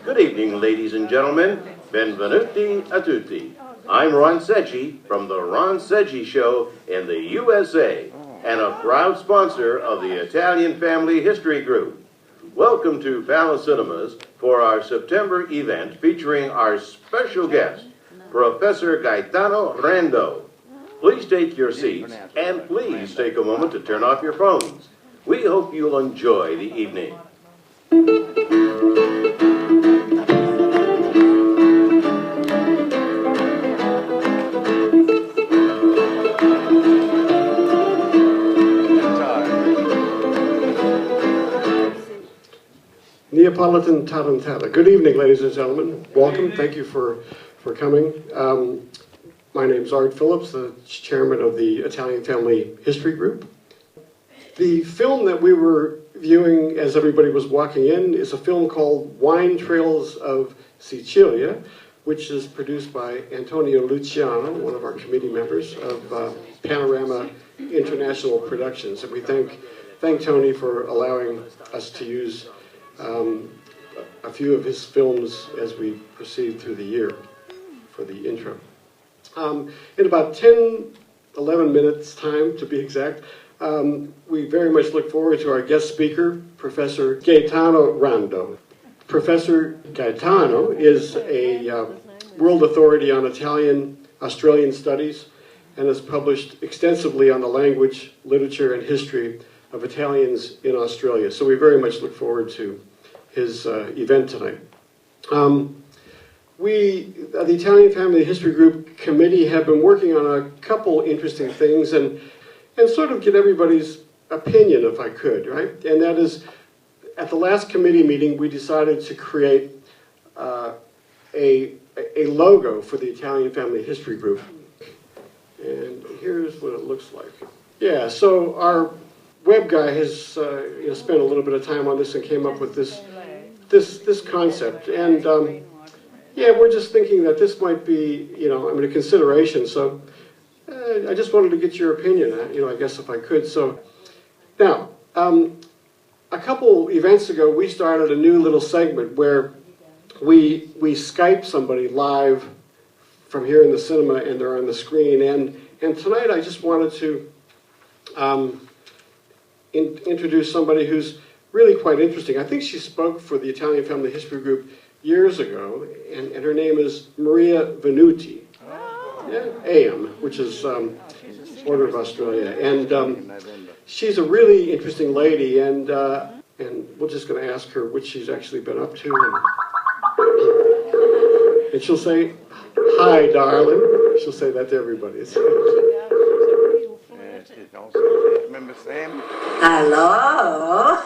Good evening, ladies and gentlemen. Benvenuti a tutti. I'm Ron Seggi from The Ron Seggi Show in the USA and a proud sponsor of the Italian Family History Group. Welcome to Palace Cinemas for our September event featuring our special guest, Professor Gaetano Rando. Please take your seats and please take a moment to turn off your phones. We hope you'll enjoy the evening. Neapolitan Tarantella. Good evening, ladies and gentlemen. Welcome. Thank you for coming. My name's Art Phillips, the chairman of the Italian Family History Group. The film that we were viewing as everybody was walking in is a film called Wine Trails of Sicilia, which is produced by Antonio Luciano, one of our committee members of Panorama International Productions. And we thank Tony for allowing us to use a few of his films as we proceed through the year for the intro. In about 10-11 minutes time, to be exact, we very much look forward to our guest speaker, Professor Gaetano Rando. Professor Gaetano is a world authority on Australian studies and has published extensively on the language, literature, and history of Italians in Australia. So we very much look forward to his event tonight. We, the Italian Family History Group Committee, have been working on a couple interesting things and sort of get everybody's opinion, if I could, right? And that is, at the last committee meeting, we decided to create a logo for the Italian Family History Group. And here's what it looks like. Yeah, so our web guy has spent a little bit of time on this and came up with this concept. And yeah, we're just thinking that this might be, a consideration. So I just wanted to get your opinion, I guess if I could. So now, a couple events ago, we started a new little segment where we Skype somebody live from here in the cinema and they're on the screen. And tonight I just wanted to introduce somebody who's really quite interesting. I think she spoke for the Italian Family History Group years ago, and her name is Maria Venuti, AM, which is Order of Australia. And she's a really interesting lady, and we're just going to ask her what she's actually been up to. And she'll say, "Hi, darling." She'll say that to everybody. Remember Sam? Hello.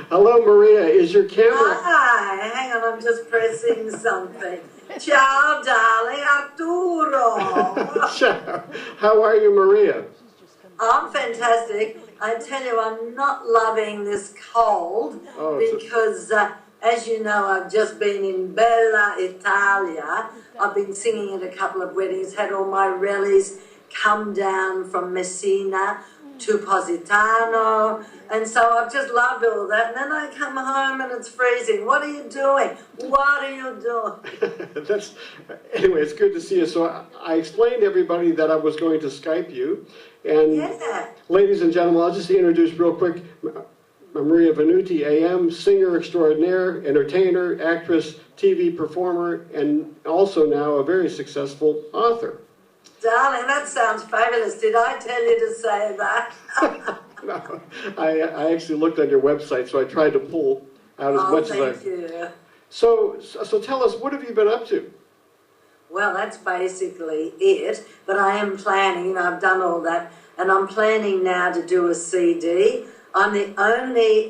Hello, Maria. Is your camera? Hi. Hang on, I'm just pressing something. Ciao, darling. Arturo. Ciao. How are you, Maria? I'm fantastic. I tell you, I'm not loving this cold because, as you know, I've just been in Bella Italia. I've been singing at a couple of weddings, had all my rallies come down from Messina to Positano, and so I've just loved all that. And then I come home and it's freezing. What are you doing? What are you doing? Anyway, it's good to see you. So I explained to everybody that I was going to Skype you. And ladies and gentlemen, I'll just introduce real quick Maria Venuti, AM, singer extraordinaire, entertainer, actress, TV performer, and also now a very successful author. Darling, that sounds fabulous. Did I tell you to say that? No, I actually looked on your website, so I tried to pull out as much as I... Thank you. So tell us, what have you been up to? Well, that's basically it, but I am planning, I've done all that, and I'm planning now to do a CD. I'm the only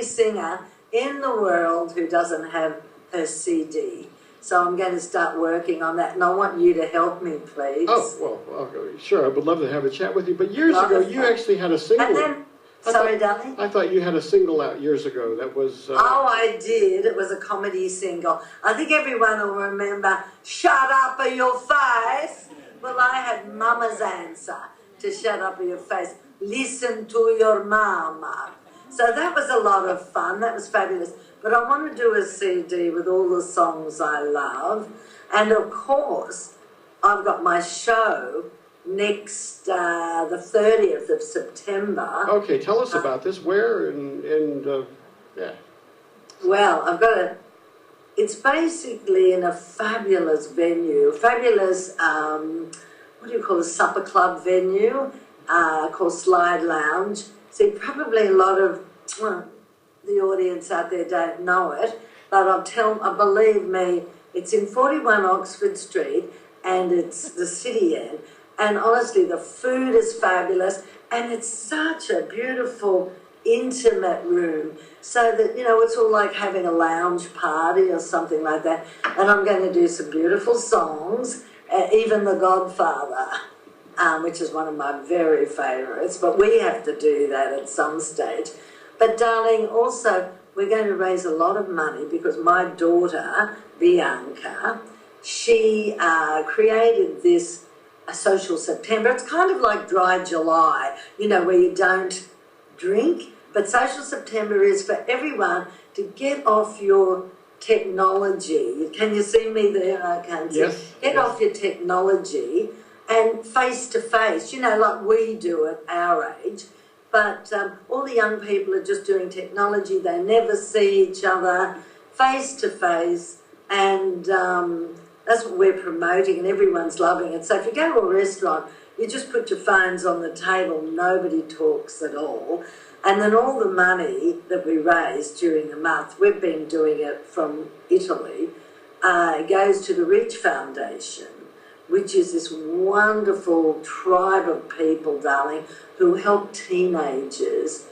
singer in the world who doesn't have her CD. So I'm going to start working on that, and I want you to help me, please. Oh, well, sure, I would love to have a chat with you. But years ago, you actually had a single. And then, sorry, darling? I thought you had a single out years ago that was... Oh, I did. It was a comedy single. I think everyone will remember, "Shut Up or Your Face." Well, I had Mama's answer to "Shut Up or Your Face." Listen to your mama. So that was a lot of fun. That was fabulous. But I want to do a CD with all the songs I love. And of course, I've got my show next, the 30th of September. Okay, tell us about this. Where and yeah. Well, I've got a... It's basically in a fabulous venue, fabulous, what do you call a supper club venue, called Slide Lounge. See, probably a lot of the audience out there don't know it, but believe me, it's in 41 Oxford Street, and it's the city end. And honestly, the food is fabulous, and it's such a beautiful, intimate room, so that, you know, it's all like having a lounge party or something like that. And I'm going to do some beautiful songs, even The Godfather, which is one of my very favourites, but we have to do that at some stage. But darling, also, we're going to raise a lot of money because my daughter, Bianca, she created this Social September. It's kind of like Dry July, you know, where you don't drink, but Social September is for everyone to get off your technology. Can you see me there? I can't see. Yes. Get off your technology and face-to-face, you know, like we do at our age. But all the young people are just doing technology. They never see each other face-to-face, and that's what we're promoting, and everyone's loving it. So if you go to a restaurant, you just put your phones on the table, nobody talks at all. And then all the money that we raise during the month, we've been doing it from Italy, goes to the Reach Foundation, which is this wonderful tribe of people, darling, who help teenagers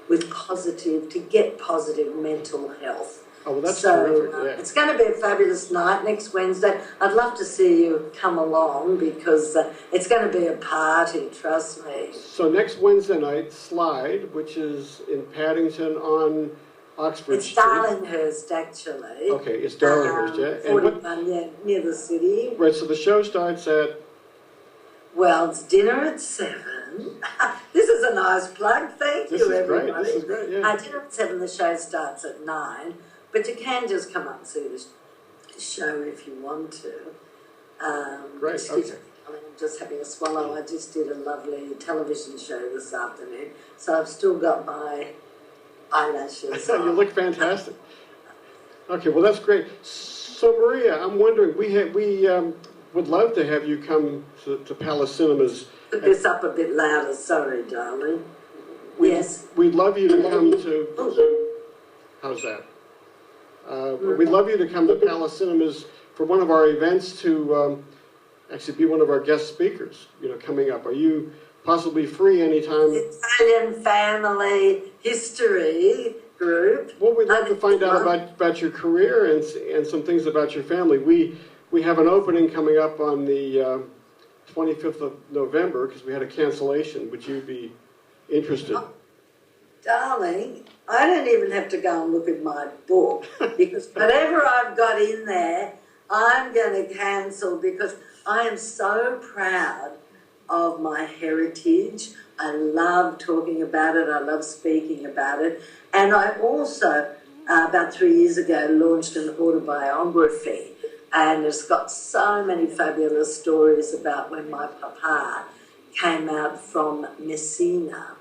with to get positive mental health. Oh, well, that's so, terrific. Yeah. It's going to be a fabulous night next Wednesday. I'd love to see you come along because it's going to be a party, trust me. So next Wednesday night, Slide, which is in Paddington on Oxford Street. It's Darlinghurst, actually. Okay, it's Darlinghurst, yeah. 41, yeah, near the city. Right, so the show starts at... Well, it's dinner at 7. This is a nice plug. Thank you, everybody. Great. This is great, yeah. Dinner at 7, the show starts at 9. But you can just come up and see the show if you want to. Great, okay. I'm just having a swallow. I just did a lovely television show this afternoon, so I've still got my eyelashes on. You look fantastic. Okay, well, that's great. So, Maria, I'm wondering, we would love to have you come to Palace Cinemas. Put this up a bit louder. Sorry, darling. Yes. We'd love you to come to... How's that? We'd love you to come to Palace Cinemas for one of our events to actually be one of our guest speakers, you know, coming up. Are you possibly free anytime? Italian Family History Group. Well, we'd love to find out about your career and some things about your family. We have an opening coming up on the 25th of November because we had a cancellation. Would you be interested? Oh, darling, I don't even have to go and look at my book because whatever I've got in there, I'm going to cancel because I am so proud of my heritage. I love talking about it. I love speaking about it. And I also, about 3 years ago, launched an autobiography. And it's got so many fabulous stories about when my papa came out from Messina.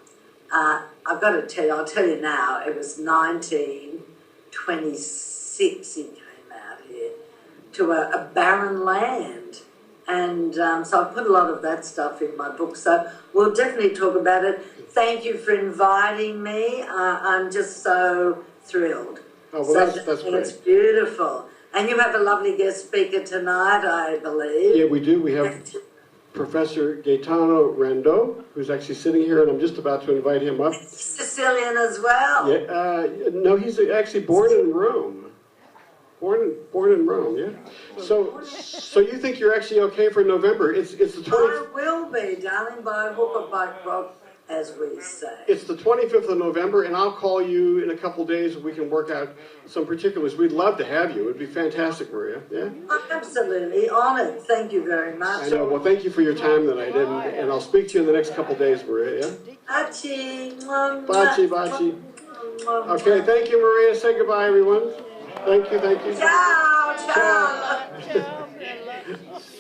I've got to tell you, I'll tell you now, it was 1926 he came out here to a barren land. And so I put a lot of that stuff in my book. So we'll definitely talk about it. Thank you for inviting me. I'm just so thrilled. Oh, well, that's great. It's beautiful. And you have a lovely guest speaker tonight, I believe. Yeah, we do. We have Professor Gaetano Rando, who's actually sitting here, and I'm just about to invite him up. He's Sicilian as well. Yeah, no, he's actually born in Rome. Born in Rome, yeah. So you think you're actually okay for November? It's the 20th. I will be, darling, by hook or by crook, as we say. It's the 25th of November, and I'll call you in a couple days and we can work out some particulars. We'd love to have you. It would be fantastic, Maria. Yeah? I'm absolutely honoured. Thank you very much. I know. Well, thank you for your time tonight, and I'll speak to you in the next couple days, Maria, yeah? Achi. Bachi, bachi. Okay, thank you, Maria. Say goodbye, everyone. Thank you, thank you. Ciao, ciao.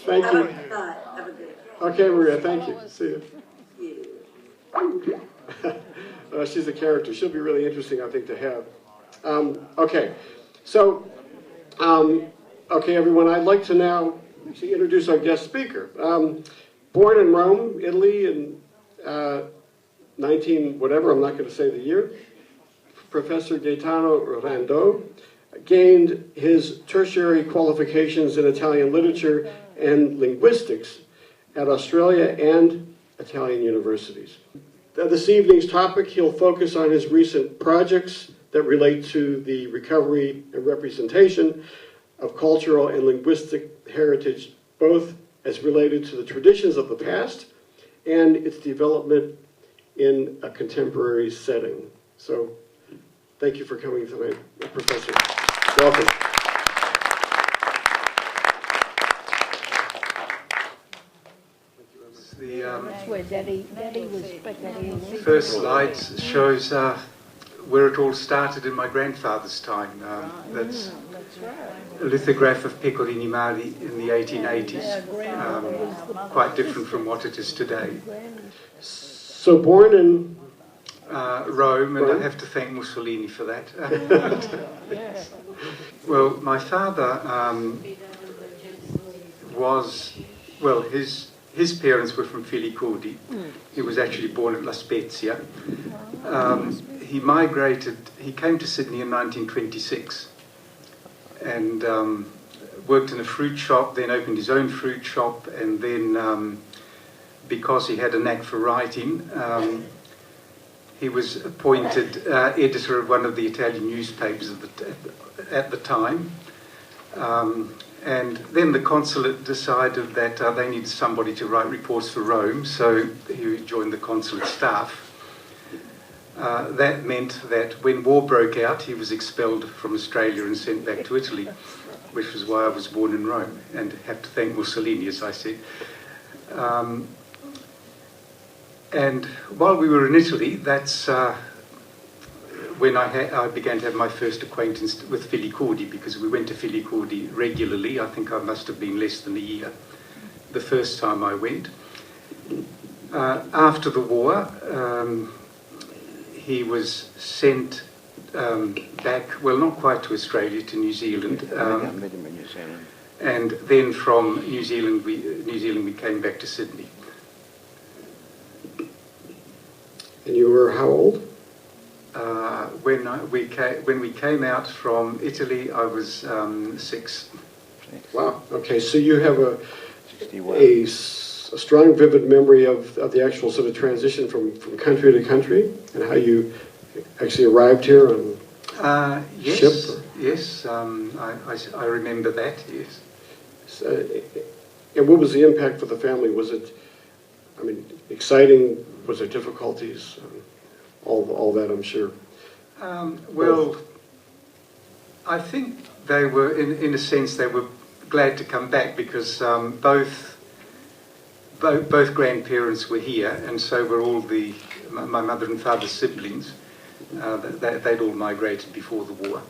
Thank Have a you. good night. Have a good night. Okay, Maria, thank you. See you. You. She's a character. She'll be really interesting, I think, to have. Okay, so, okay, everyone, I'd like to now introduce our guest speaker. Born in Rome, Italy, in 19 whatever, I'm not going to say the year, Professor Gaetano Rando gained his tertiary qualifications in Italian literature and linguistics at Australia and Italian universities. This evening's topic, he'll focus on his recent projects that relate to the recovery and representation of cultural and linguistic heritage, both as related to the traditions of the past and its development in a contemporary setting. So, thank you for coming tonight, Professor. Welcome. The first slide shows where it all started in my grandfather's time. That's a lithograph of Pecorini Mari in the 1880s, quite different from what it is today. So born in Rome, and I have to thank Mussolini for that. Well, my father his parents were from Filicudi. He was actually born at La Spezia. He came to Sydney in 1926 and worked in a fruit shop, then opened his own fruit shop, and then because he had a knack for writing, he was appointed editor of one of the Italian newspapers at the time. And then the consulate decided that they needed somebody to write reports for Rome, so he joined the consulate staff. That meant that when war broke out, he was expelled from Australia and sent back to Italy, which was why I was born in Rome, and have to thank Mussolini, as I said. And while we were in Italy, that's when I began to have my first acquaintance with Filicudi, because we went to Filicudi regularly. I think I must have been less than a year the first time I went. After the war, he was sent back, well, not quite to Australia, to New Zealand. And then from New Zealand we came back to Sydney. And you were how old? When we came out from Italy, I was 6. Wow. Okay, so you have a strong, vivid memory of the actual sort of transition from country to country, and how you actually arrived here on ship? Yes, I remember that, yes. And what was the impact for the family? Was it, I mean, exciting? Was there difficulties? All that, I'm sure. Well, I think they were, in a sense, they were glad to come back, because both grandparents were here, and so were all my mother and father's siblings. They'd all migrated before the war.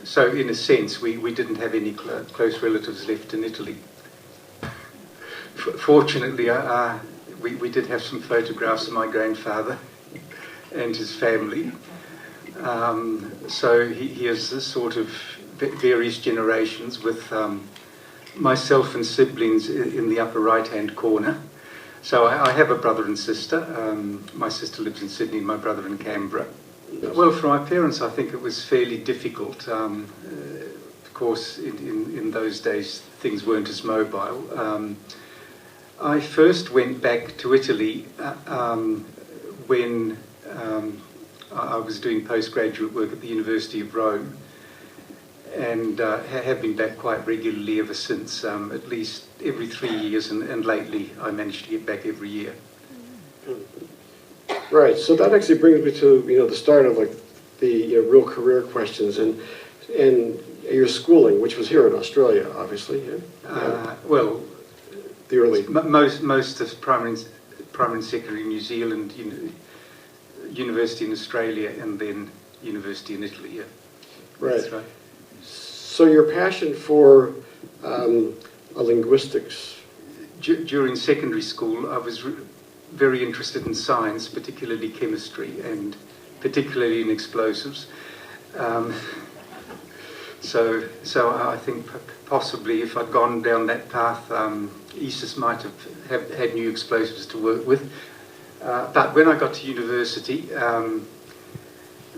So in a sense, we didn't have any close relatives left in Italy. Fortunately, we did have some photographs of my grandfather and his family. So he has this sort of various generations, with myself and siblings in the upper right-hand corner. So I have a brother and sister. My sister lives in Sydney, my brother in Canberra. Well, for my parents, I think it was fairly difficult. Of course, in those days, things weren't as mobile. I first went back to Italy when I was doing postgraduate work at the University of Rome, and have been back quite regularly ever since, at least every 3 years, and lately I managed to get back every year. Right, so that actually brings me to the start of the real career questions and your schooling, which was here in Australia, obviously. Yeah? Well, the early most of primary primary and secondary in New Zealand, university in Australia, and then university in Italy. Yeah. Right. That's right. So your passion for linguistics. During secondary school, I was very interested in science, particularly chemistry, and particularly in explosives. So I think possibly if I'd gone down that path, ESIS might have had new explosives to work with. But when I got to university,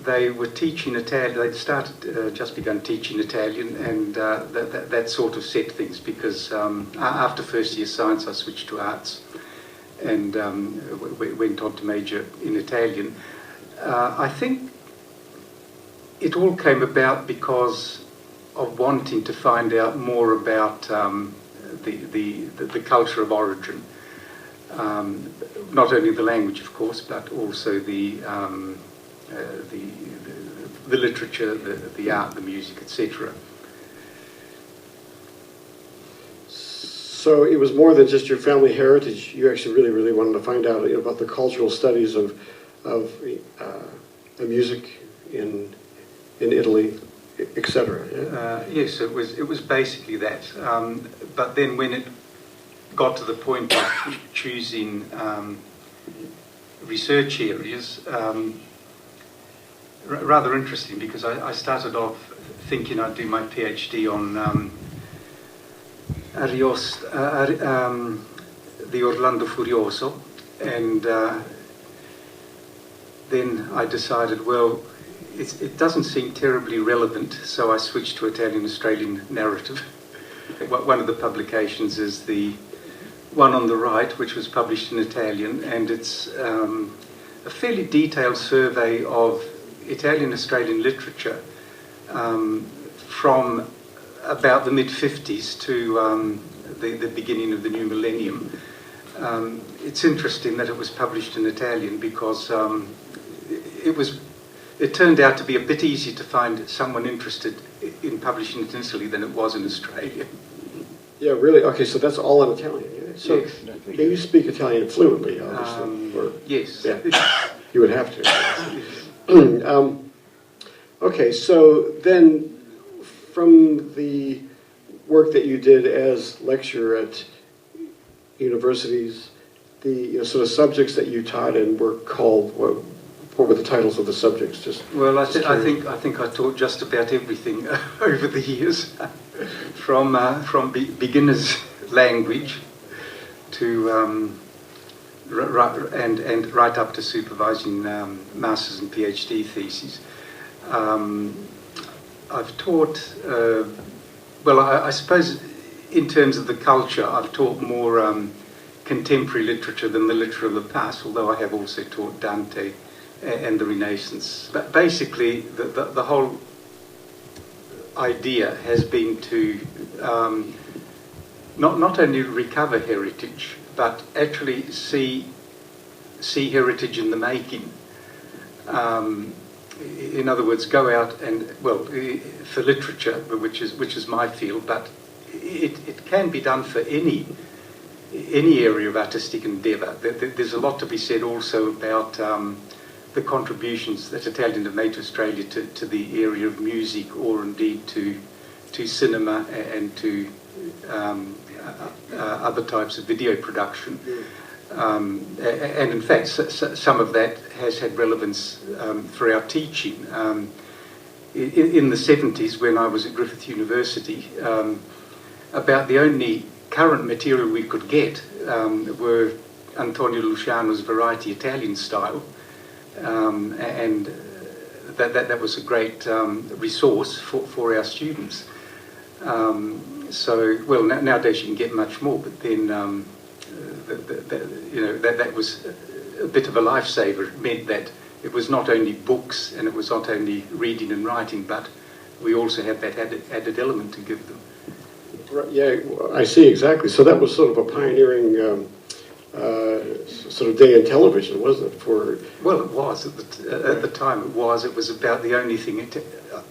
they were teaching Italian. They'd just begun teaching Italian, and that sort of set things, because after first year science I switched to arts and went on to major in Italian. I think it all came about because of wanting to find out more about the culture of origin. Not only the language, of course, but also the literature, the art, the music, etc. So it was more than just your family heritage. You actually really wanted to find out about the cultural studies of the music in Italy, etc. Yeah? Yes, it was basically that. But then when it got to the point of choosing research areas, rather interesting, because I started off thinking I'd do my PhD on the Orlando Furioso, and then I decided, well, it doesn't seem terribly relevant, so I switched to Italian-Australian narrative. One of the publications is the one on the right, which was published in Italian, and it's a fairly detailed survey of Italian-Australian literature from about the mid-50s to the beginning of the new millennium. It's interesting that it was published in Italian, because it turned out to be a bit easier to find someone interested in publishing it in Italy than it was in Australia. Yeah, really? Okay, so that's all in Italian. Yeah? So yes. you speak Italian fluently, obviously. Yes. Yeah, you would have to. Okay, so then from the work that you did as lecturer at universities, the sort of subjects that you taught and were called, what were the titles of the subjects? Well, I think I taught just about everything over the years, from beginner's language to right up to supervising masters and PhD theses. I've taught. Well, I suppose in terms of the culture, I've taught more contemporary literature than the literature of the past, although I have also taught Dante and the Renaissance. But basically, the whole idea has been to not only recover heritage, but actually see heritage in the making. In other words, go out and, well, for literature, which is my field, but it can be done for any area of artistic endeavour. There's a lot to be said also about the contributions that Italians have made to Australia to the area of music, or indeed to cinema and to other types of video production. And in fact, some of that has had relevance for our teaching. In the 70s, when I was at Griffith University, about the only current material we could get were Antonio Luciano's variety Italian style, and that was a great resource for our students. So, well, nowadays you can get much more, but then that was a bit of a lifesaver. It meant that it was not only books and it was not only reading and writing, but we also had that added element to give them. Right, yeah, I see, exactly. So that was sort of a pioneering sort of day in television, wasn't it? Well, it was at the time. It was about the only thing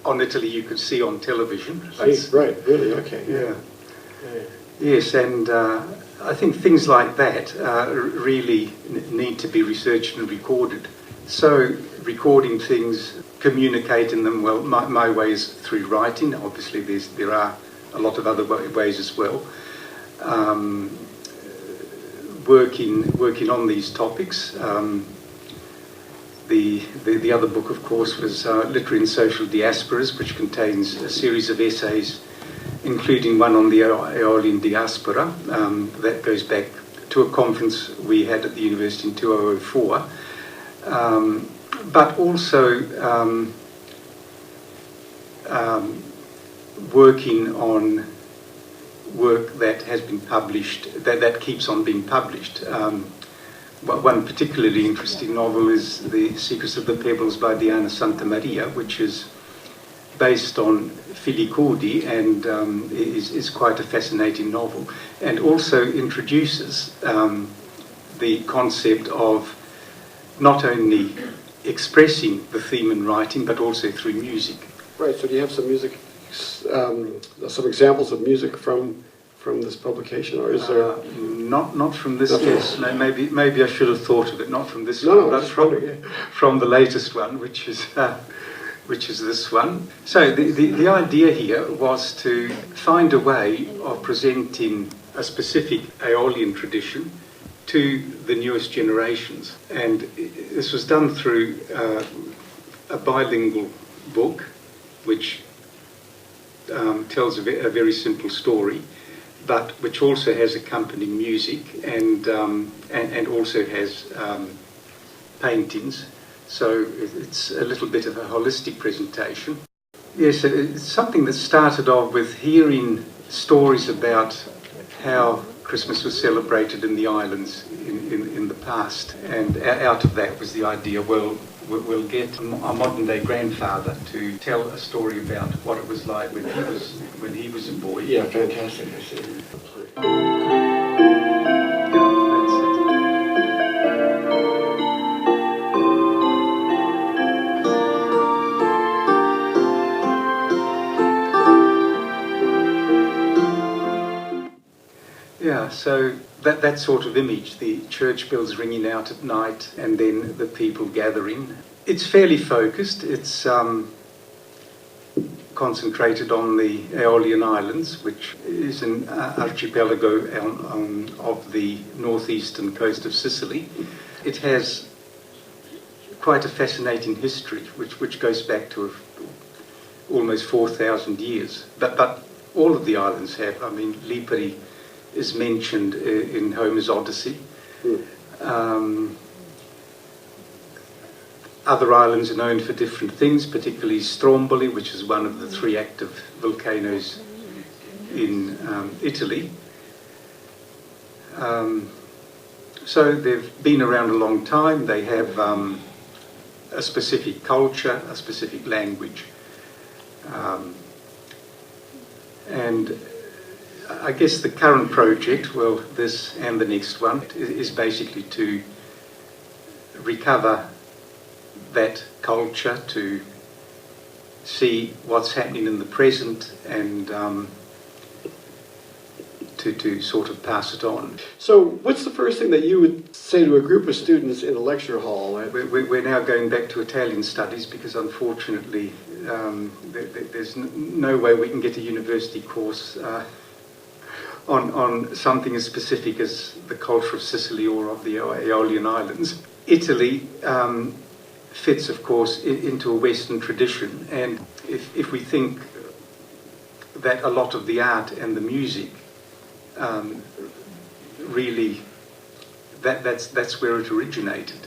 on Italy you could see on television. Right, really, okay. Yeah. Yes, and I think things like that really need to be researched and recorded. So recording things, communicating them, well, my way is through writing. Obviously there are a lot of other ways as well. Working on these topics. The other book, of course, was Literary and Social Diasporas, which contains a series of essays, including one on the Aeolian diaspora. That goes back to a conference we had at the university in 2004. But also working on work that has been published, that keeps on being published. One particularly interesting novel is The Secrets of the Pebbles by Deanna Santa Maria, which is based on Filicudi and is quite a fascinating novel, and also introduces the concept of not only expressing the theme in writing, but also through music. Right, so do you have some music, some examples of music from this publication, or is there? Not from this. Yes, maybe I should have thought of it. Not from this one, but from the latest one, which is this one. So the idea here was to find a way of presenting a specific Aeolian tradition to the newest generations, and this was done through a bilingual book, which tells a very simple story, but which also has accompanying music and also has paintings. So it's a little bit of a holistic presentation. Yes, it's something that started off with hearing stories about how Christmas was celebrated in the islands in the past, and out of that was the idea, well, we'll get a modern-day grandfather to tell a story about what it was like when he was a boy. Yeah, fantastic. I see. Yeah, so that sort of image, the church bells ringing out at night and then the people gathering. It's fairly focused. It's concentrated on the Aeolian Islands, which is an archipelago of the northeastern coast of Sicily. It has quite a fascinating history, which goes back to almost 4,000 years. But all of the islands have. I mean, Lipari is mentioned in Homer's Odyssey. Other islands are known for different things, particularly Stromboli, which is one of the 3 active volcanoes in Italy. So they've been around a long time. They have a specific culture, a specific language. And I guess the current project, well, this and the next one, is basically to recover that culture, to see what's happening in the present, and to sort of pass it on. So what's the first thing that you would say to a group of students in a lecture hall? We're now going back to Italian studies because unfortunately there's no way we can get a university course on something as specific as the culture of Sicily or of the Aeolian Islands. Italy fits, of course, into a Western tradition, and if we think that a lot of the art and the music really, that's where it originated.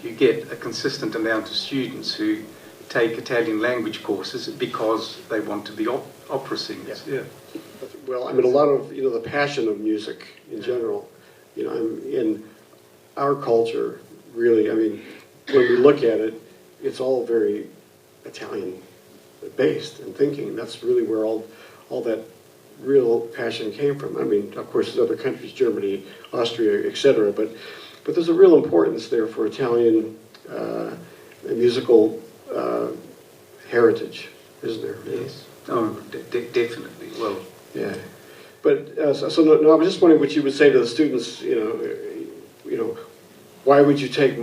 You get a consistent amount of students who take Italian language courses because they want to be opera singers. Yeah. Well, I mean, a lot of, the passion of music in general, in our culture, really, I mean, when we look at it, it's all very Italian-based and thinking. That's really where all that real passion came from. I mean, of course, there's other countries, Germany, Austria, etc., but there's a real importance there for Italian musical heritage, isn't there? Yes. Oh, definitely. Well, yeah. But so no, I was just wondering what you would say to the students. Why would you take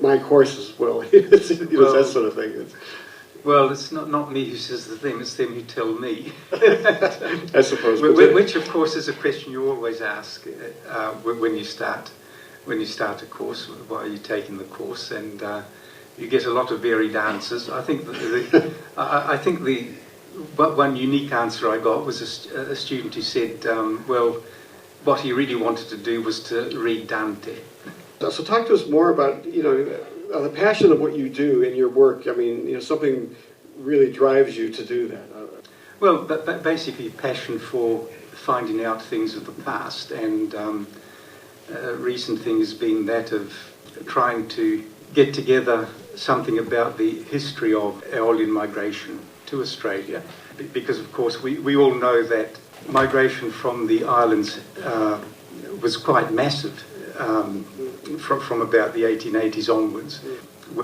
my course as well? That sort of thing. Well, it's not me who says the thing; it's them who tell me. I suppose. Which, of course, is a question you always ask when you start a course. Why are you taking the course? And you get a lot of varied answers. I think the one unique answer I got was a student who said, well, what he really wanted to do was to read Dante. So talk to us more about the passion of what you do in your work. I mean, something really drives you to do that. Well, but basically passion for finding out things of the past, and recent things being that of trying to get together something about the history of Aeolian migration to Australia, because of course we all know that migration from the islands was quite massive from about the 1880s onwards.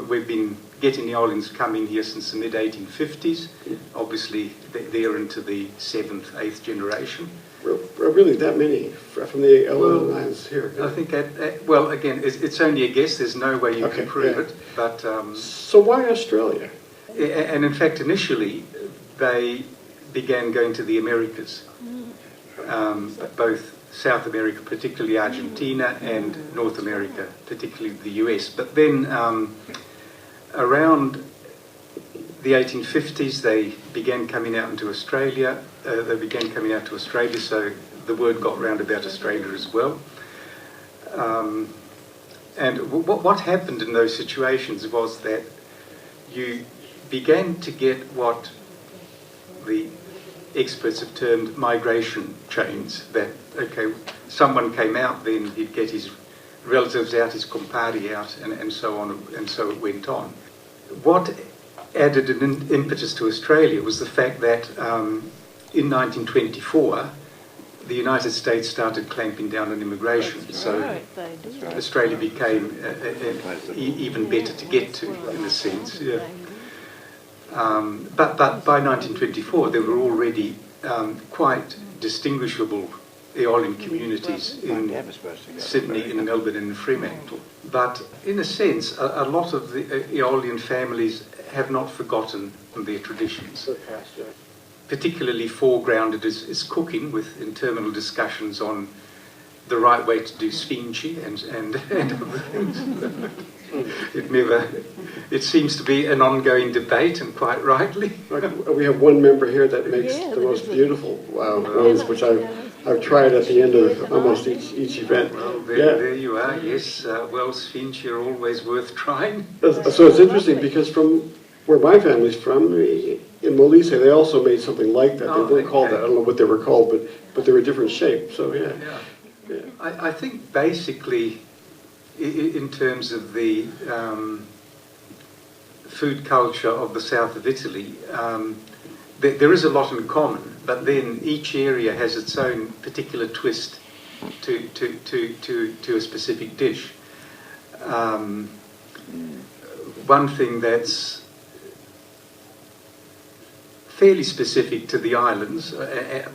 We've been getting Aeolians coming here since the mid-1850s, obviously they're into the 7th, 8th generation. Really, that many from the Aeolian Islands here? I think, well, again, it's only a guess. There's no way you can prove it. But so why Australia? And in fact, initially, they began going to the Americas, both South America, particularly Argentina, and North America, particularly the US. But then around the 1850s, they began coming out into Australia. So the word got round about Australia as well. And what happened in those situations was that you began to get what the experts have termed migration chains, that, okay, someone came out, then he'd get his relatives out, his compari out, and so on, and so it went on. What added an impetus to Australia was the fact that in 1924, the United States started clamping down on immigration, so Australia became even better to get to, in a sense. Yeah. But by 1924, there were already quite distinguishable Aeolian communities in Sydney, in Melbourne, and in Fremantle. But in a sense, a lot of the Aeolian families have not forgotten their traditions. Particularly foregrounded is cooking, with interminable discussions on the right way to do sfinci and other things. It seems to be an ongoing debate, and quite rightly. We have one member here that makes the most beautiful ones, which I've tried at the end of almost each event. Well, there you are, yes. Well, sfinci are always worth trying. So it's interesting, because from where my family's from, in Molise, they also made something like that. They weren't called that. I don't know what they were called, but they were a different shape. So yeah. I think basically, in terms of the food culture of the south of Italy, there is a lot in common, but then each area has its own particular twist to a specific dish. One thing that's fairly specific to the islands,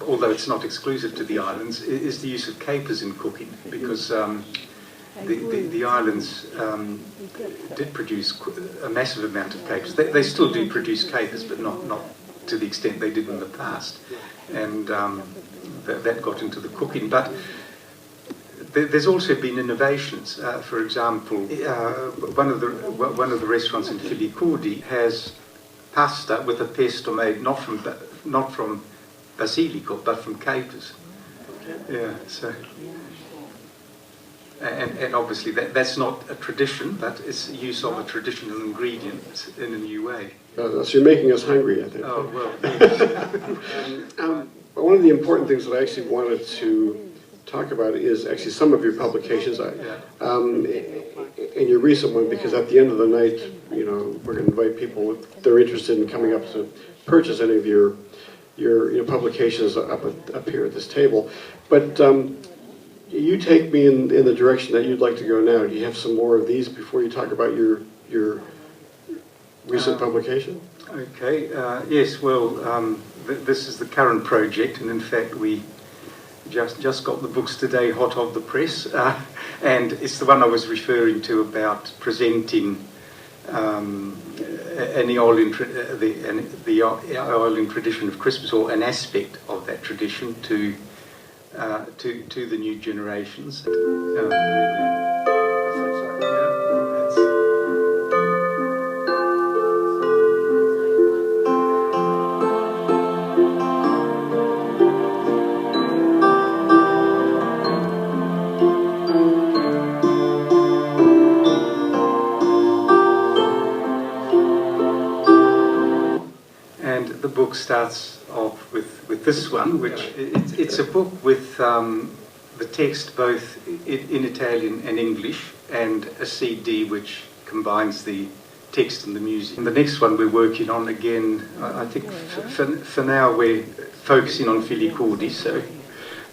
although it's not exclusive to the islands, is the use of capers in cooking, because the islands did produce a massive amount of capers. They still do produce capers, but not to the extent they did in the past, and that got into the cooking. But there's also been innovations. For example, one of the restaurants in Filicudi has pasta with a pesto made not from basilico but from capers. Yeah. So. And obviously that's not a tradition, but it's use of a traditional ingredient in a new way. So you're making us hungry, I think. Oh, well. One of the important things that I actually wanted to talk about is actually some of your publications. In your recent one, because at the end of the night, we're going to invite people if they're interested in coming up to purchase any of your publications up here at this table. But you take me in the direction that you'd like to go now. Do you have some more of these before you talk about your recent publication? Okay. Yes. Well, this is the current project, and in fact, we just got the books today, hot off the press, and it's the one I was referring to about presenting an Aeolian, the Aeolian tradition of Christmas, or an aspect of that tradition to the new generations. The book starts off with this one, which it's a book with the text both in Italian and English, and a CD which combines the text and the music. And the next one we're working on, again, I think for now we're focusing on Filicudi, so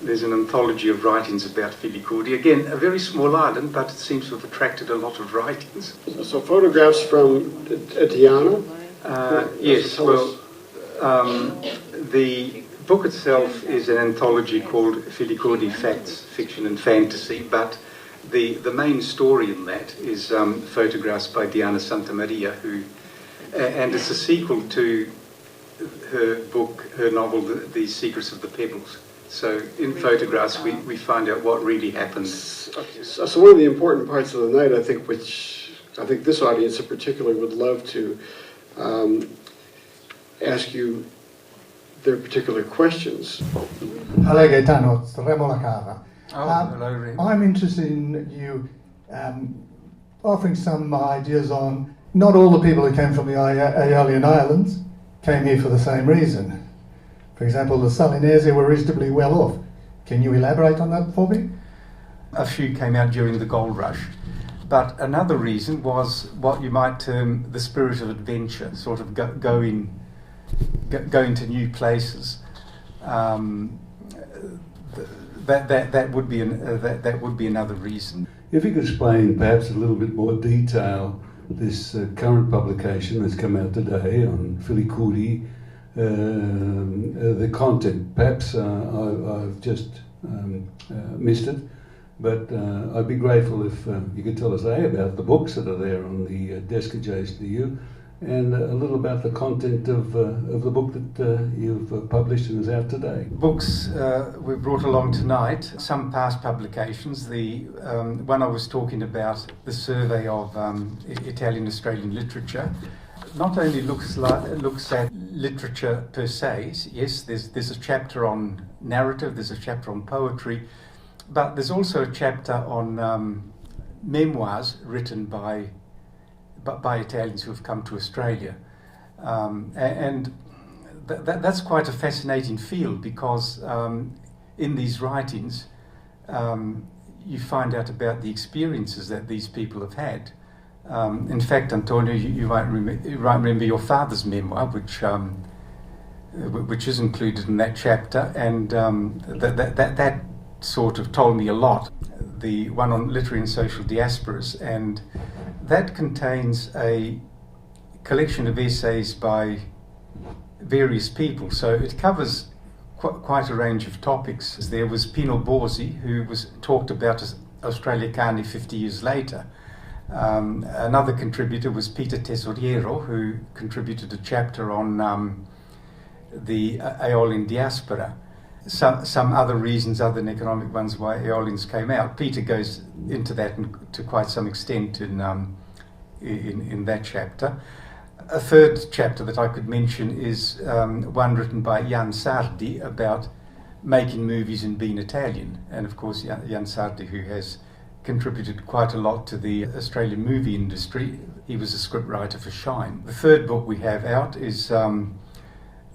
there's an anthology of writings about Filicudi. Again, a very small island, but it seems to have attracted a lot of writings. So photographs from Deanna? Yes, well, the book itself is an anthology called Filicudi Facts, Fiction and Fantasy, but the main story in that is photographs by Deanna Santamaria, who, and it's a sequel to her book, her novel, The Secrets of the Pebbles. So in photographs we find out what really happened. So one of the important parts of the night, I think, which I think this audience in particular would love to ask you their particular questions. Hello Gaetano, it's Remo La Cara. Hello Remo. I'm interested in you offering some ideas on, not all the people who came from the Aeolian Islands came here for the same reason. For example, the Salinesi were reasonably well off. Can you elaborate on that for me? A few came out during the gold rush. But another reason was what you might term the spirit of adventure, sort of going to new places. That would be another reason. If you could explain perhaps a little bit more detail this current publication that's come out today on Filicudi, the content. Perhaps I've just missed it. But I'd be grateful if you could tell us about the books that are there on the desk adjacent to you, and a little about the content of the book that you've published and is out today. Books we brought along tonight, some past publications. The one I was talking about, the survey of Italian-Australian literature, not only looks at literature per se. Yes, there's a chapter on narrative, there's a chapter on poetry, but there's also a chapter on memoirs written by Italians who have come to Australia. And that's quite a fascinating field, because in these writings you find out about the experiences that these people have had. In fact, Antonio, you might remember your father's memoir, which is included in that chapter, and that sort of told me a lot. The one on literary and social diasporas, and that contains a collection of essays by various people, so it covers quite a range of topics. There was Pino Borsi, who was talked about as Australia Cane 50 years later. Another contributor was Peter Tesoriero, who contributed a chapter on the Aeolian diaspora. Some other reasons other than economic ones why Aeolians came out. Peter goes into that to quite some extent in that chapter. A third chapter that I could mention is one written by Jan Sardi about making movies and being Italian. And of course Jan Sardi, who has contributed quite a lot to the Australian movie industry. He was a scriptwriter for Shine. The third book we have out is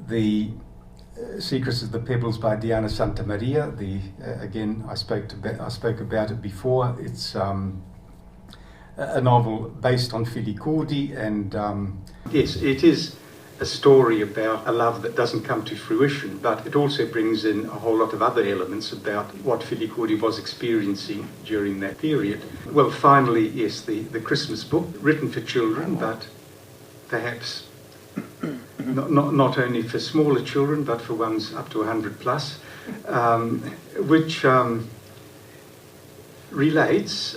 The Secrets of the Pebbles by Deanna Santamaria. Again, I spoke about it before. It's a novel based on Filicudi, and yes, it is a story about a love that doesn't come to fruition, but it also brings in a whole lot of other elements about what Filicudi was experiencing during that period. Well, finally, yes, the Christmas book, written for children, but perhaps not only for smaller children but for ones up to 100 plus, which relates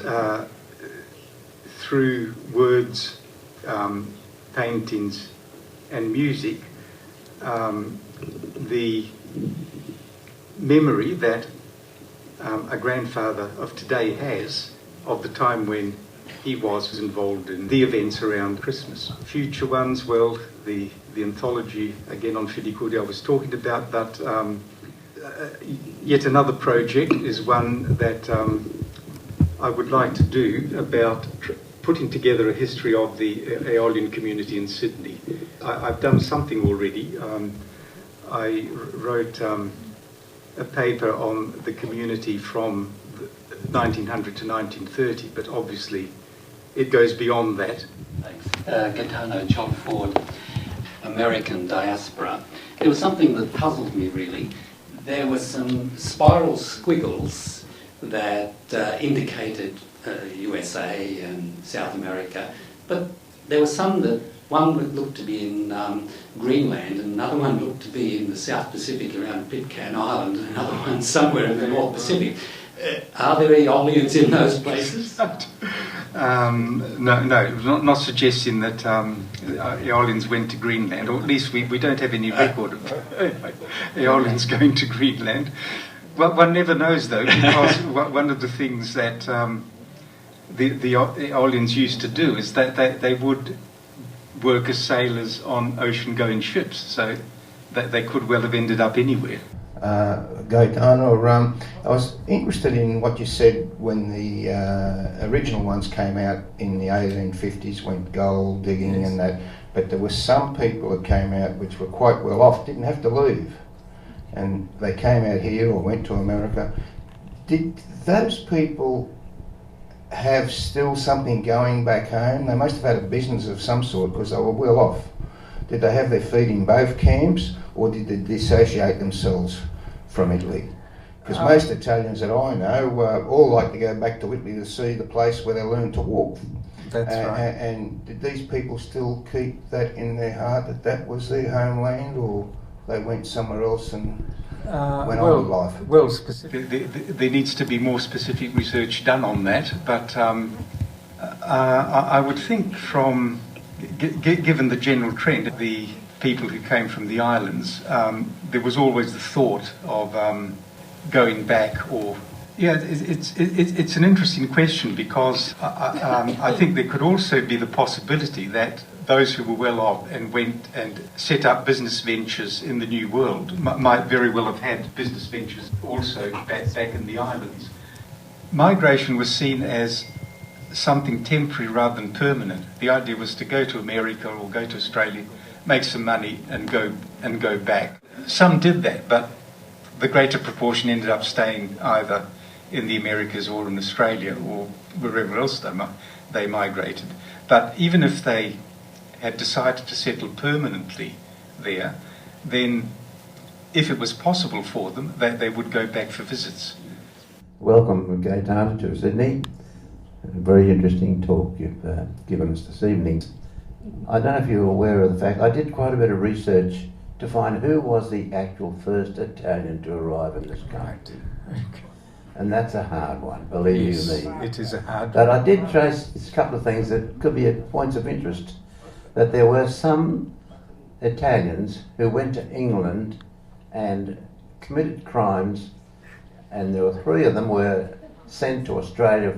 through words, paintings and music the memory that a grandfather of today has of the time when he was involved in the events around Christmas. Future ones, well, the anthology, again on Filicudi I was talking about, but yet another project is one that I would like to do about putting together a history of the Aeolian community in Sydney. I've done something already. I wrote a paper on the community from 1900 to 1930, but obviously it goes beyond that. Gaetano, John Ford, American diaspora. There was something that puzzled me really. There were some spiral squiggles that indicated USA and South America, but there were some that one looked to be in Greenland, and another one looked to be in the South Pacific around Pitcairn Island, and another one somewhere in the North Pacific. Are there Aeolians in those places? No, not suggesting that Aeolians went to Greenland, or at least we don't have any record of Aeolians going to Greenland. Well, one never knows though, because one of the things that the Aeolians used to do is that they would work as sailors on ocean-going ships, so that they could well have ended up anywhere. Gaetano, I was interested in what you said when the original ones came out in the 1850s, went gold digging and that, but there were some people that came out which were quite well off, didn't have to leave, and they came out here or went to America. Did those people have still something going back home? They must have had a business of some sort because they were well off. Did they have their feet in both camps, or did they dissociate themselves from Italy? Because most Italians that I know all like to go back to Italy to see the place where they learned to walk. That's right. And did these people still keep that in their heart, that that was their homeland, or they went somewhere else and went on with life? Well, there needs to be more specific research done on that, but I would think from, given the general trend, the people who came from the islands, there was always the thought of going back, or it's an interesting question, because I think there could also be the possibility that those who were well off and went and set up business ventures in the New World might very well have had business ventures also back in the islands. Migration was seen as something temporary rather than permanent. The idea was to go to America or go to Australia, make some money and go back. Some did that, but the greater proportion ended up staying either in the Americas or in Australia or wherever else they migrated. But even if they had decided to settle permanently there, then if it was possible for them, they would go back for visits. Welcome, Gaetano, to Sydney. A very interesting talk you've given us this evening. I don't know if you're aware of the fact, I did quite a bit of research to find who was the actual first Italian to arrive in this country. Okay. And that's a hard one, believe you me. It is a hard one. But I did trace a couple of things that could be points of interest. That there were some Italians who went to England and committed crimes, and there were 3 of them were sent to Australia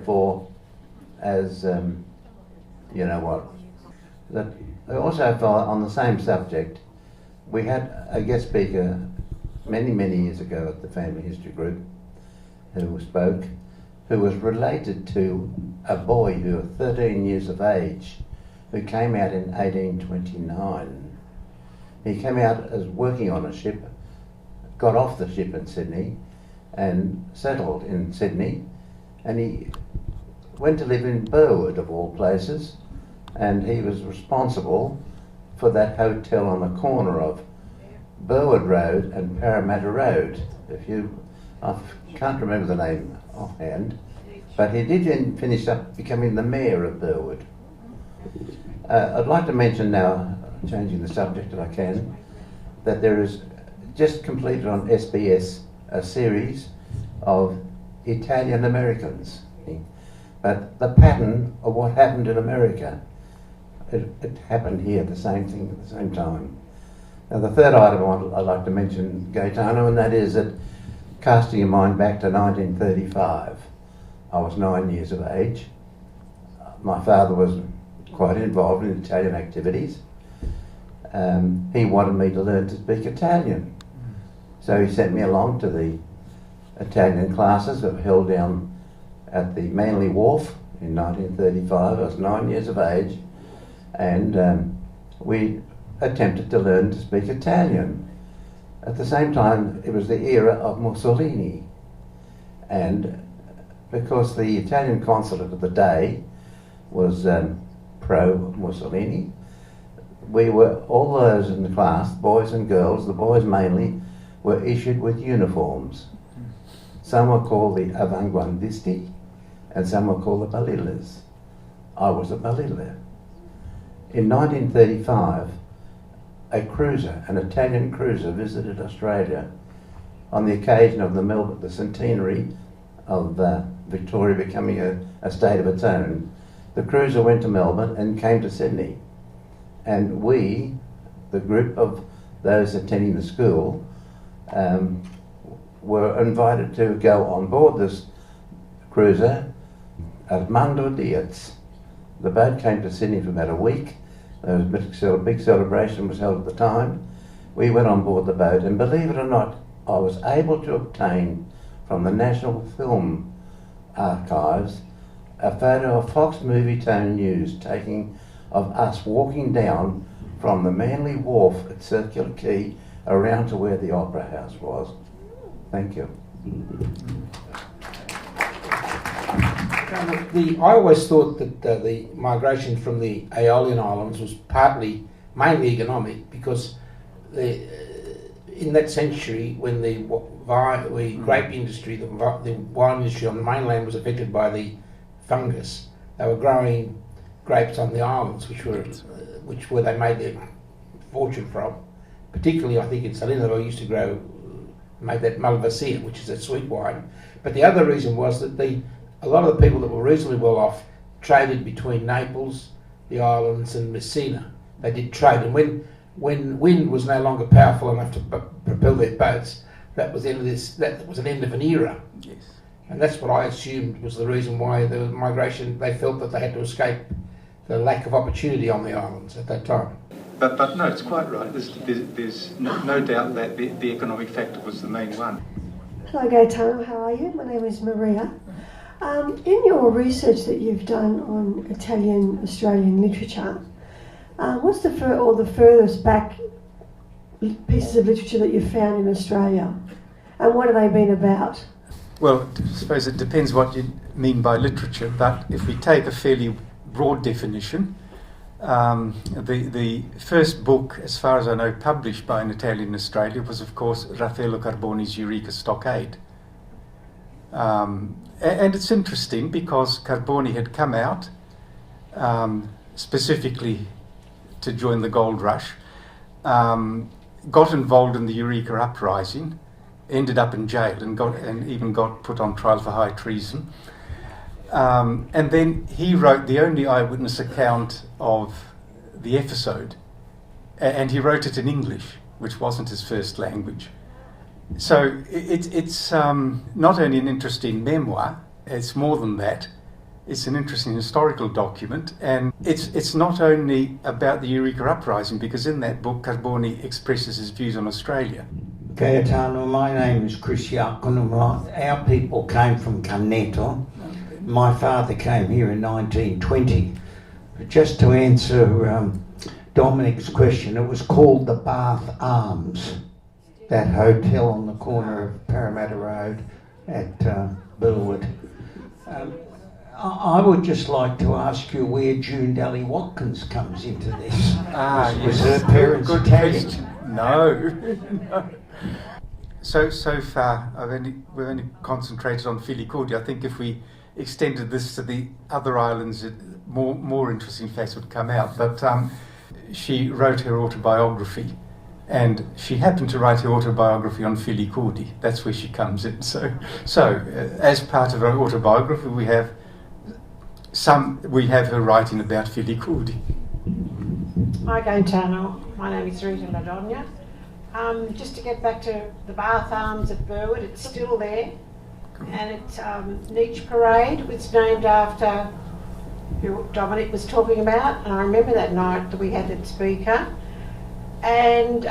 as you know what. That also, on the same subject, we had a guest speaker many years ago at the Family History Group who spoke, who was related to a boy who was 13 years of age, who came out in 1829. He came out as working on a ship, got off the ship in Sydney and settled in Sydney, and he went to live in Burwood of all places, and he was responsible for that hotel on the corner of Burwood Road and Parramatta Road. I can't remember the name offhand, but he did then finish up becoming the mayor of Burwood. I'd like to mention now changing the subject if I can, that there is just completed on SBS a series of Italian Americans. But the pattern of what happened in America, it happened here, the same thing at the same time. Now the third item I'd like to mention, Gaetano, and that is that casting your mind back to 1935, I was 9 years of age. My father was quite involved in Italian activities. He wanted me to learn to speak Italian. So he sent me along to the Italian classes that were held down at the Manly Wharf in 1935. I was 9 years of age, and we attempted to learn to speak Italian. At the same time, it was the era of Mussolini, and because the Italian consulate of the day was pro-Mussolini, we were, all those in the class, boys and girls, the boys mainly, were issued with uniforms. Some were called the avanguardisti, and some were called the balillas. I was a balilla. In 1935, a cruiser, an Italian cruiser, visited Australia on the occasion of the centenary of Victoria becoming a state of its own. The cruiser went to Melbourne and came to Sydney. And we, the group of those attending the school, were invited to go on board this cruiser at Mando Diaz. The boat came to Sydney for about a week. There was a big celebration was held at the time. We went on board the boat, and believe it or not, I was able to obtain from the National Film Archives a photo of Fox Movie Tone News taking of us walking down from the Manly Wharf at Circular Quay around to where the Opera House was. Thank you. I always thought that the migration from the Aeolian Islands was mainly economic, because in that century, when the grape industry, the wine industry on the mainland was affected by the fungus, they were growing grapes on the islands, which where they made their fortune from. Particularly, I think in Salina, they used to made that Malvasia, which is a sweet wine. But the other reason was that a lot of the people that were reasonably well off traded between Naples, the islands, and Messina. They did trade, and when wind was no longer powerful enough to propel their boats, that was the end of this. That was an end of an era. Yes. And that's what I assumed was the reason why the migration. They felt that they had to escape the lack of opportunity on the islands at that time. But no, it's quite right. There's no doubt that the economic factor was the main one. Hello Gaetano, how are you? My name is Maria. In your research that you've done on Italian Australian literature, what's the furthest back pieces of literature that you've found in Australia, and what have they been about? Well, I suppose it depends what you mean by literature, but if we take a fairly broad definition, the first book, as far as I know, published by an Italian in Australia was, of course, Raffaello Carboni's Eureka Stockade. And it's interesting because Carboni had come out specifically to join the gold rush, got involved in the Eureka uprising, ended up in jail and even got put on trial for high treason. And then he wrote the only eyewitness account of the episode, and he wrote it in English, which wasn't his first language. So it's not only an interesting memoir, it's more than that. It's an interesting historical document, and it's not only about the Eureka uprising, because in that book Carboni expresses his views on Australia. Gaetano, my name is Chris Yakunum. Our people came from Caneto. My father came here in 1920. But just to answer Dominic's question, it was called the Bath Arms, that hotel on the corner of Parramatta Road at Burwood. I would just like to ask you where June Daly Watkins comes into this. Was her parents Italian? No. So far, we've only concentrated on Filicudi. I think if we extended this to the other islands, more interesting facts would come out. But she wrote her autobiography, and she happened to write her autobiography on Filicudi. That's where she comes in. So as part of her autobiography, we have her writing about Filicudi. Hi Gaetano, my name is Rita Ladonia. Just to get back to the Bath Arms at Burwood, it's still there, and it's Nietzsche Parade. It's named after who Dominic was talking about, and I remember that night that we had that speaker. And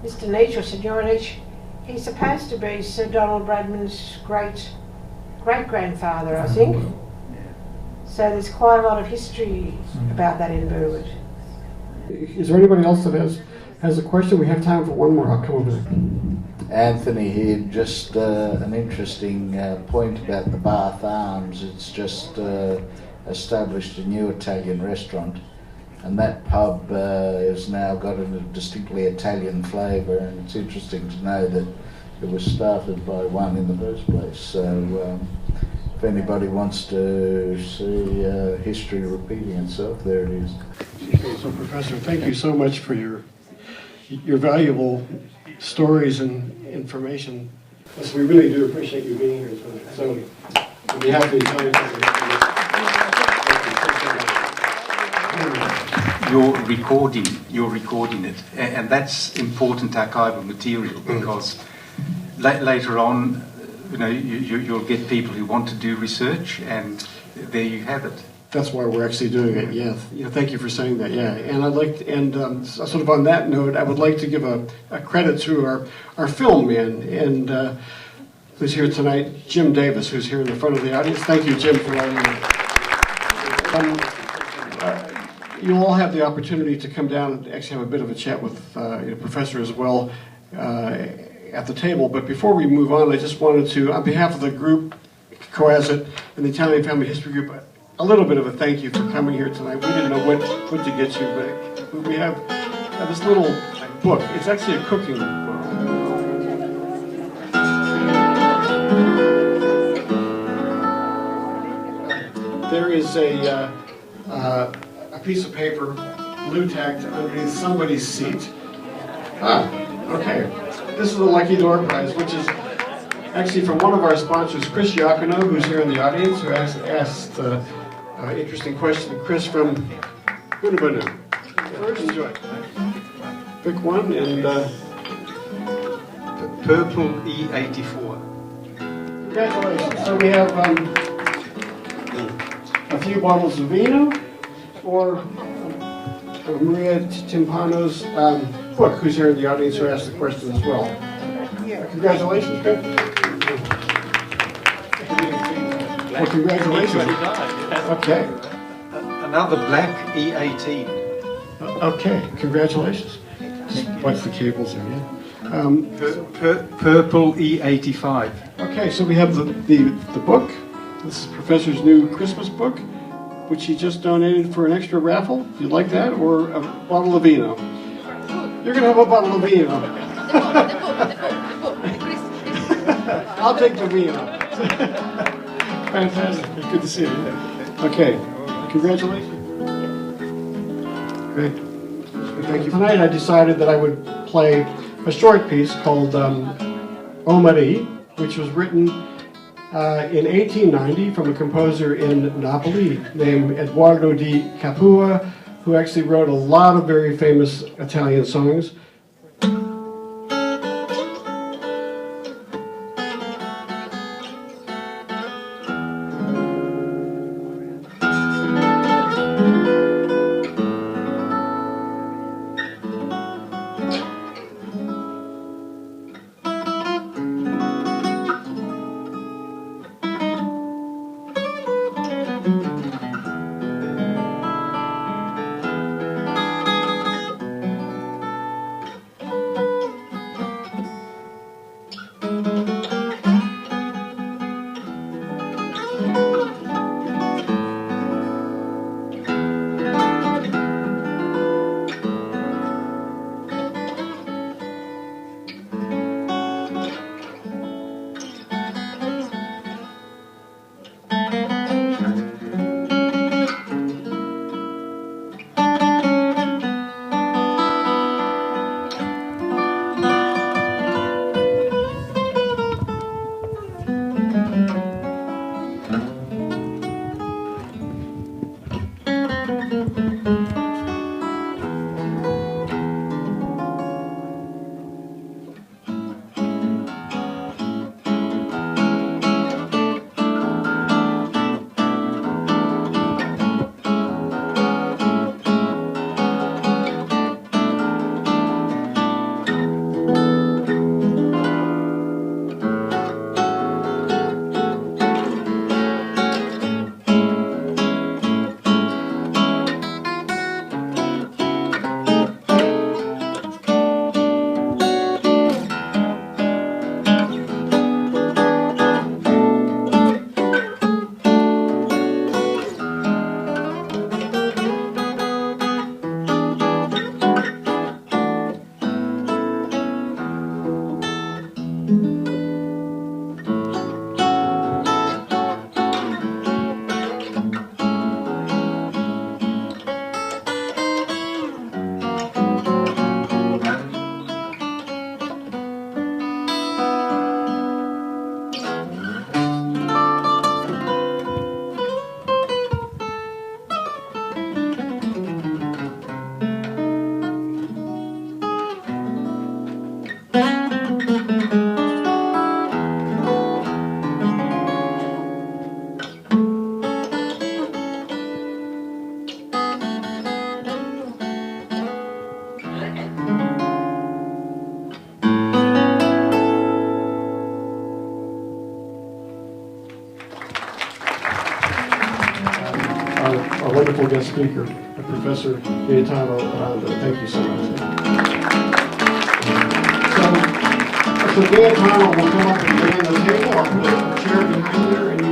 Mr. Nietzsche, or Senor Nietzsche, he's supposed to be Sir Donald Bradman's great-grandfather, I think. So there's quite a lot of history about that in Burwood. Is there anybody else that has a question? We have time for one more. I'll come over there. Anthony here, just an interesting point about the Bath Arms. It's just established a new Italian restaurant, and that pub has now got a distinctly Italian flavour, and it's interesting to know that it was started by one in the first place. So if anybody wants to see history repeating itself, there it is. Okay, so Professor, thank you so much for your valuable stories and information. Yes, we really do appreciate you being here. So on behalf of the Italian You're recording it, and that's important archival material, because later on, you'll get people who want to do research, and there you have it. That's why we're actually doing it. Yeah. Thank you for saying that. Yeah. And I'd like to, sort of on that note, I would like to give a credit to our film man, and who's here tonight, Jim Davis, who's here in the front of the audience. Thank you, Jim, for all your. You'll all have the opportunity to come down and actually have a bit of a chat with the professor as well at the table. But before we move on, I just wanted to, on behalf of the group, COASIT, and the Italian Family History Group, a little bit of a thank you for coming here tonight. We didn't know what to get you, but we have this little book. It's actually a cooking book. There is a piece of paper blue tacked underneath somebody's seat. Okay. This is the Lucky Door Prize, which is actually from one of our sponsors, Chris Giacono, who's here in the audience, who asked interesting question. Chris from Bunabunu. First, enjoy. Pick one, and Purple E84. Congratulations. So we have a few bottles of vino, or Maria Timpano's book, who's here in the audience, who asked the question as well. Congratulations, Chris. Well, congratulations. Okay. Another black E18. Okay, congratulations. Watch the cables here, yeah. Purple E85. Okay, so we have the book. This is Professor's new Christmas book, which he just donated for an extra raffle, if you'd like that, or a bottle of vino. You're going to have a bottle of vino. I'll take the vino. Fantastic. Good to see you. Okay. Congratulations. Great. Thank you. Tonight I decided that I would play a short piece called O Marie, which was written in 1890 from a composer in Napoli named Edoardo di Capua, who actually wrote a lot of very famous Italian songs. Our wonderful guest speaker, Professor Gaetano Rando. Thank you so much. So Gaetano will come up and man the table. I'll put a chair behind there, and